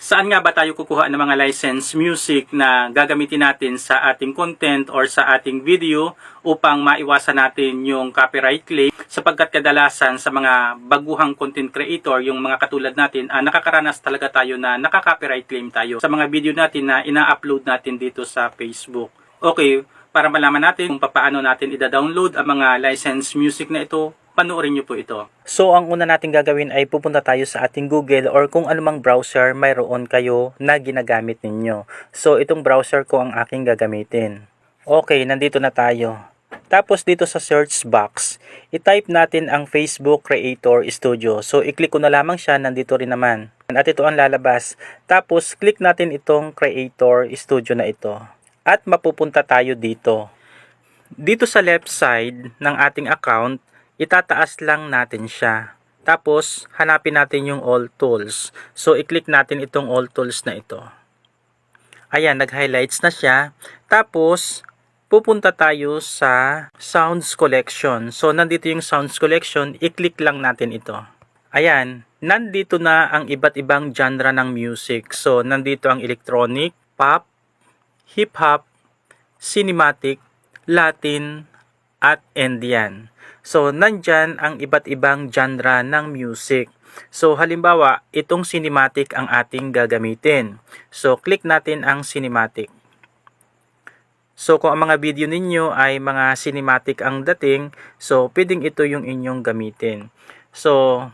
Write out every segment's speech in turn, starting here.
Saan nga ba tayo kukuha ng mga licensed music na gagamitin natin sa ating content or sa ating video upang maiwasan natin yung copyright claim, sapagkat kadalasan sa mga baguhang content creator, yung mga katulad natin, nakakaranas talaga tayo na nakaka-copyright claim tayo sa mga video natin na ina-upload natin dito sa Facebook. Okay, para malaman natin kung paano natin ida-download ang mga licensed music na ito, panoorin nyo po ito. So, ang una natin gagawin ay pupunta tayo sa ating Google or kung anumang browser mayroon kayo na ginagamit ninyo. So, itong browser ko ang aking gagamitin. Okay, nandito na tayo. Tapos dito sa search box, i-type natin ang Facebook Creator Studio. So, i-click ko na lamang siya, nandito rin naman. At ito ang lalabas. Tapos, click natin itong Creator Studio na ito. At mapupunta tayo dito. Dito sa left side ng ating account, itataas lang natin siya. Tapos, hanapin natin yung All Tools. So, i-click natin itong All Tools na ito. Ayan, nag-highlights na siya. Tapos, pupunta tayo sa Sounds Collection. So, nandito yung Sounds Collection. I-click lang natin ito. Ayan, nandito na ang iba't ibang genre ng music. So, nandito ang electronic, pop, hip-hop, cinematic, Latin, at Indian. So, nandyan ang iba't ibang genre ng music. So, halimbawa, itong cinematic ang ating gagamitin. So, click natin ang cinematic. So, kung ang mga video ninyo ay mga cinematic ang dating, so, pwedeng ito yung inyong gamitin. So,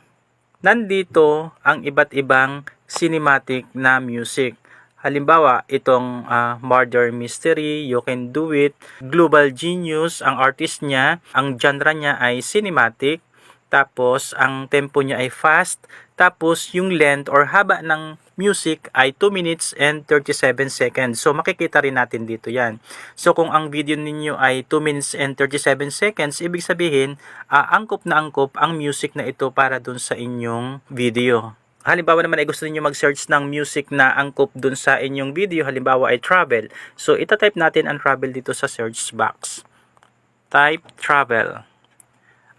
nandito ang iba't ibang cinematic na music. Halimbawa, itong Murder Mystery, You Can Do It, Global Genius, ang artist niya, ang genre niya ay cinematic, tapos ang tempo niya ay fast, tapos yung length or haba ng music ay 2 minutes and 37 seconds. So, makikita rin natin dito yan. So, kung ang video ninyo ay 2 minutes and 37 seconds, ibig sabihin, angkop na angkop ang music na ito para dun sa inyong video. Halimbawa naman ay gusto niyo mag-search ng music na angkop dun sa inyong video, halimbawa ay travel. So, itatype natin ang travel dito sa search box. Type travel.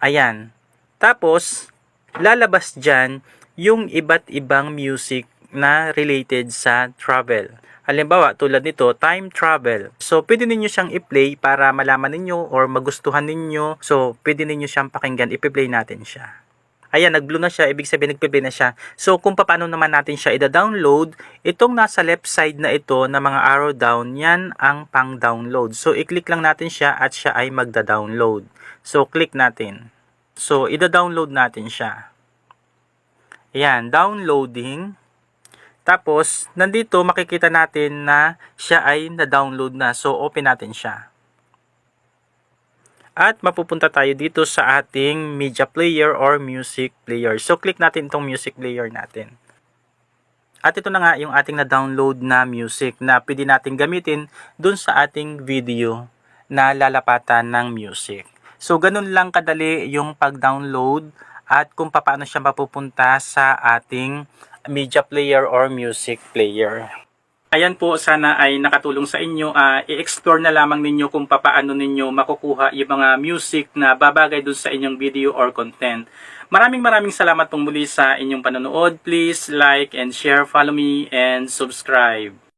Ayan. Tapos, lalabas dyan yung iba't ibang music na related sa travel. Halimbawa, tulad nito, time travel. So, pwede ninyo siyang i-play para malaman ninyo or magustuhan ninyo. So, pwede ninyo siyang pakinggan. I-play natin siya. Ayan, nag-blue na siya, ibig sabihin nag-play na siya. So, kung paano naman natin siya i-download, itong nasa left side na ito na mga arrow down, yan ang pang-download. So, i-click lang natin siya at siya ay magda-download. So, click natin. So, i-download natin siya. Ayan, downloading. Tapos, nandito makikita natin na siya ay na-download na. So, open natin siya. At mapupunta tayo dito sa ating media player or music player. So, click natin itong music player natin. At ito na nga yung ating na-download na music na pwede natin gamitin dun sa ating video na lalapatan ng music. So, ganun lang kadali yung pag-download at kung paano siya mapupunta sa ating media player or music player. Ayan po, sana ay nakatulong sa inyo. I-explore na lamang ninyo kung paano ninyo makukuha yung mga music na babagay dun sa inyong video or content. Maraming salamat pong muli sa inyong panonood. Please like and share, follow me, and subscribe.